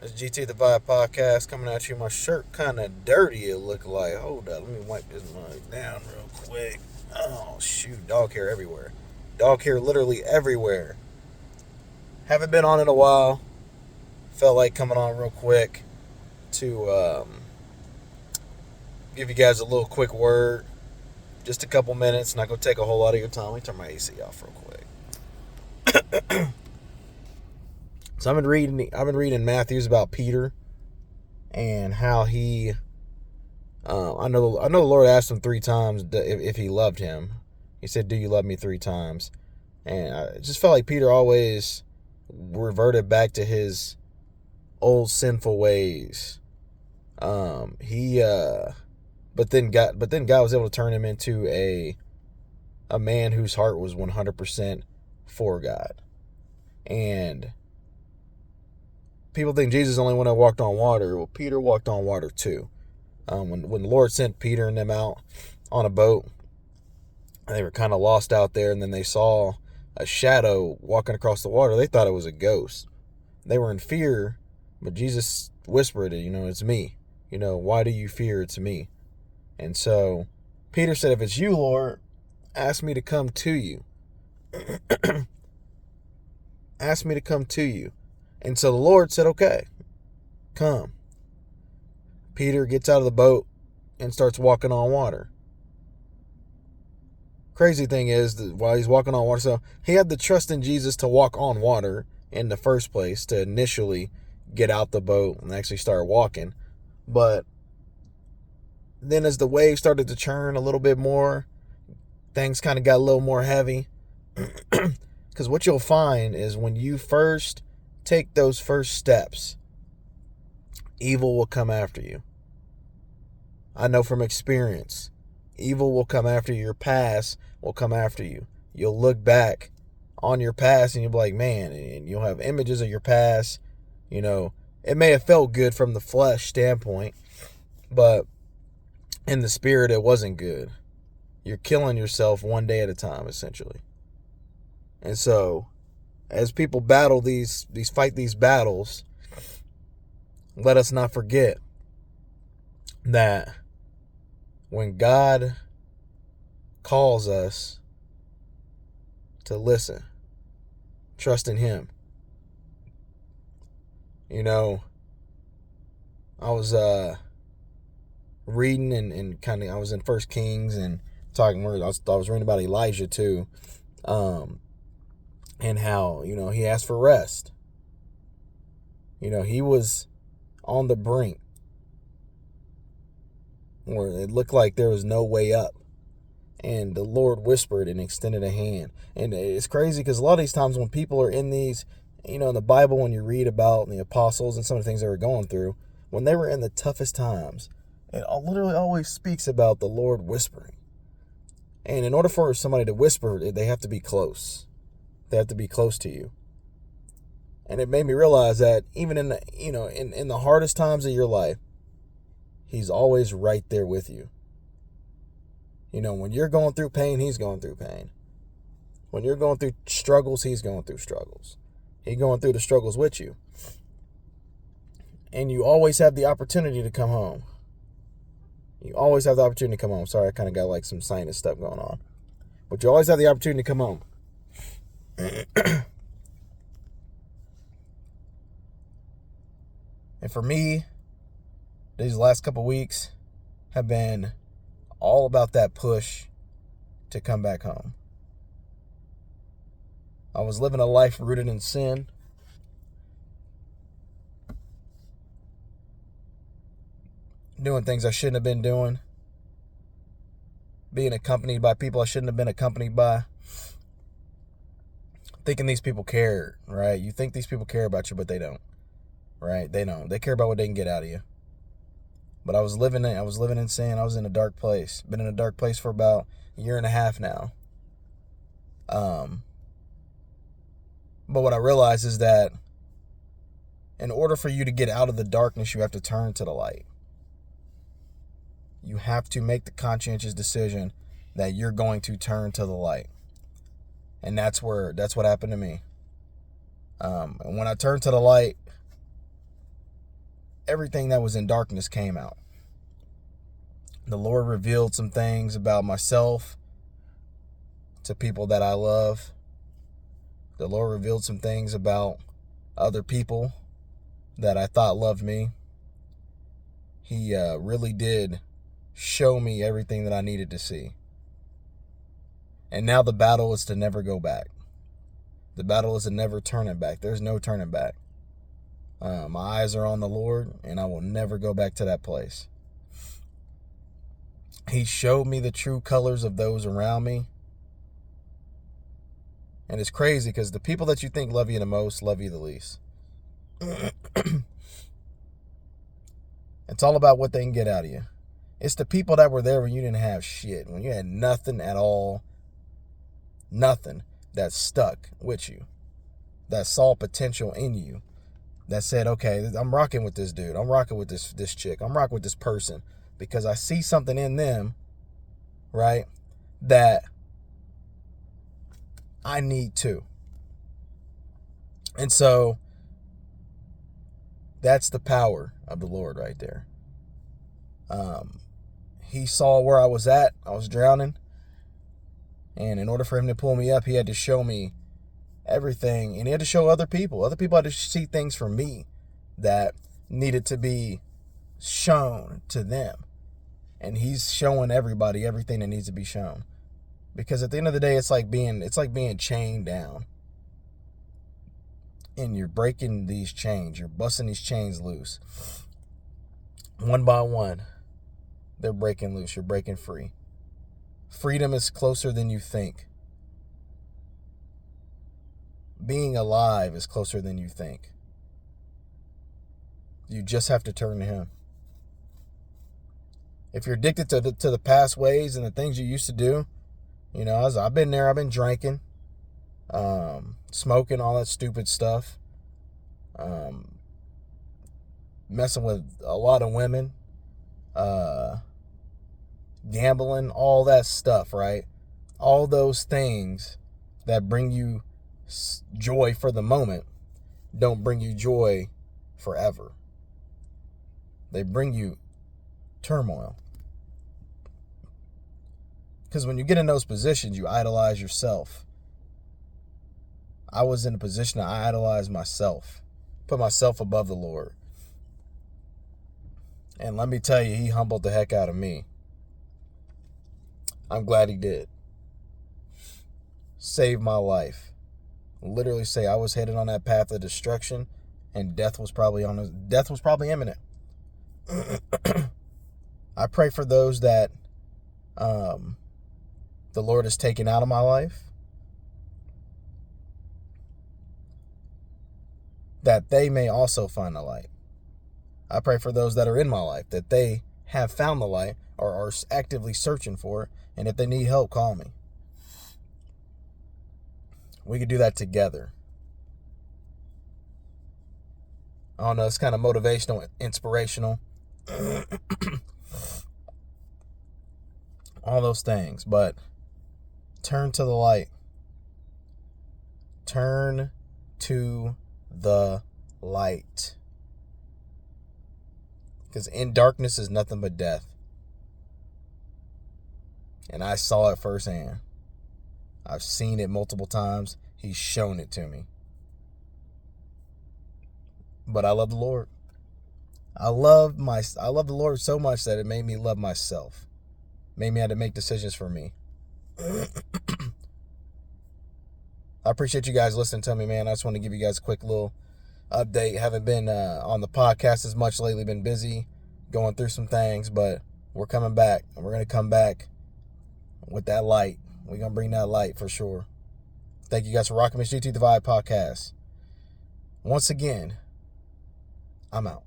It's GT the Vibe Podcast coming at you. My shirt kind of dirty, it look like. Hold up, let me wipe this mug down real quick. Oh, shoot. Dog hair everywhere. Dog hair literally everywhere. Haven't been on in a while. Felt like coming on real quick to give you guys a little quick word. Just a couple minutes, not going to take a whole lot of your time. Let me turn my AC off real quick. So I've been reading Matthew's about Peter and how he I know the Lord asked him 3 times if he loved him. He said, "Do you love me?" 3 times, and I just felt like Peter always reverted back to his old sinful ways. He but then God was able to turn him into a man whose heart was 100% for God. And people think Jesus is the only one that walked on water. Well, Peter walked on water too. When the Lord sent Peter and them out on a boat, and they were kind of lost out there, and then they saw a shadow walking across the water. They thought it was a ghost. They were in fear, but Jesus whispered it, it's me. Why do you fear? It's me. And so Peter said, if it's you, Lord, ask me to come to you. Ask me to come to you. And so the Lord said, okay, come. Peter gets out of the boat and starts walking on water. Crazy thing is that while he's walking on water, so he had the trust in Jesus to walk on water in the first place, to initially get out the boat and actually start walking. But then as the waves started to churn a little bit more, things kind of got a little more heavy. Because what you'll find is when you first take those first steps, evil will come after you. I know from experience, evil will come after you. Your past will come after you. You'll look back on your past and you'll be like, man, and you'll have images of your past. It may have felt good from the flesh standpoint, but in the spirit, it wasn't good. You're killing yourself one day at a time, essentially. And so, as people battle fight these battles, let us not forget that when God calls us to listen, trust in Him. I was reading and kind of, I was in First Kings and talking. I was reading about Elijah too, and how he asked for rest. He was on the brink where it looked like there was no way up. And the Lord whispered and extended a hand. And it's crazy because a lot of these times when people are in these, in the Bible, when you read about the apostles and some of the things they were going through, when they were in the toughest times, it literally always speaks about the Lord whispering. And in order for somebody to whisper, they have to be close. They have to be close to you. And it made me realize that even in the, in the hardest times of your life, He's always right there with you. When you're going through pain, He's going through pain. When you're going through struggles, He's going through struggles. He's going through the struggles with you. And you always have the opportunity to come home. You always have the opportunity to come home. Sorry, I kind of got like some sinus stuff going on. But you always have the opportunity to come home. And for me, these last couple weeks have been all about that push to come back home. I was living a life rooted in sin. Doing things I shouldn't have been doing. Being accompanied by people I shouldn't have been accompanied by. Thinking these people care, right? You think these people care about you, but they don't. Right? They don't. They care about what they can get out of you. But I was living in sin. I was in a dark place. Been in a dark place for about a year and a half now. But what I realized is that in order for you to get out of the darkness, you have to turn to the light. You have to make the conscientious decision that you're going to turn to the light. And that's what happened to me. And when I turned to the light, everything that was in darkness came out. The Lord revealed some things about myself to people that I love. The Lord revealed some things about other people that I thought loved me. He really did show me everything that I needed to see. And now the battle is to never go back. The battle is to never turn it back. There's no turning back. My eyes are on the Lord, and I will never go back to that place. He showed me the true colors of those around me. And it's crazy because the people that you think love you the most love you the least. It's all about what they can get out of you. It's the people that were there when you didn't have shit, when you had nothing at all, nothing, that stuck with you, that saw potential in you, that said, okay, I'm rocking with this dude, I'm rocking with this chick, I'm rocking with this person because I see something in them, right, that I need too. And so that's the power of the Lord right there. He saw where I was at. I was drowning. And in order for him to pull me up, he had to show me everything. And he had to show other people. Other people had to see things from me that needed to be shown to them. And he's showing everybody everything that needs to be shown. Because at the end of the day, it's like being chained down. And you're breaking these chains. You're busting these chains loose. One by one, they're breaking loose. You're breaking free. Freedom is closer than you think. Being alive is closer than you think. You just have to turn to him. If you're addicted to the past ways and the things you used to do, you know, I've been there. I've been drinking, smoking, all that stupid stuff, messing with a lot of women, gambling, all that stuff, right? All those things that bring you joy for the moment don't bring you joy forever. They bring you turmoil. Because when you get in those positions, you idolize yourself. I was in a position to idolize myself, put myself above the Lord. And let me tell you, he humbled the heck out of me. I'm glad he did. Saved my life. Literally say I was headed on that path of destruction, and death was probably imminent. I pray for those that the Lord has taken out of my life, that they may also find the light. I pray for those that are in my life, that they have found the light or are actively searching for it. And if they need help, call me. We could do that together. I don't know, it's kind of motivational, inspirational. All those things. But turn to the light. Turn to the light. Because in darkness is nothing but death. And I saw it firsthand. I've seen it multiple times. He's shown it to me. But I love the Lord. I love the Lord so much that it made me love myself. Made me have to make decisions for me. I appreciate you guys listening to me, man. I just want to give you guys a quick little update. Haven't been on the podcast as much lately. Been busy going through some things, but we're coming back. And we're going to come back with that light. We're going to bring that light for sure. Thank you guys for rocking with GT The Vibe podcast. Once again, I'm out.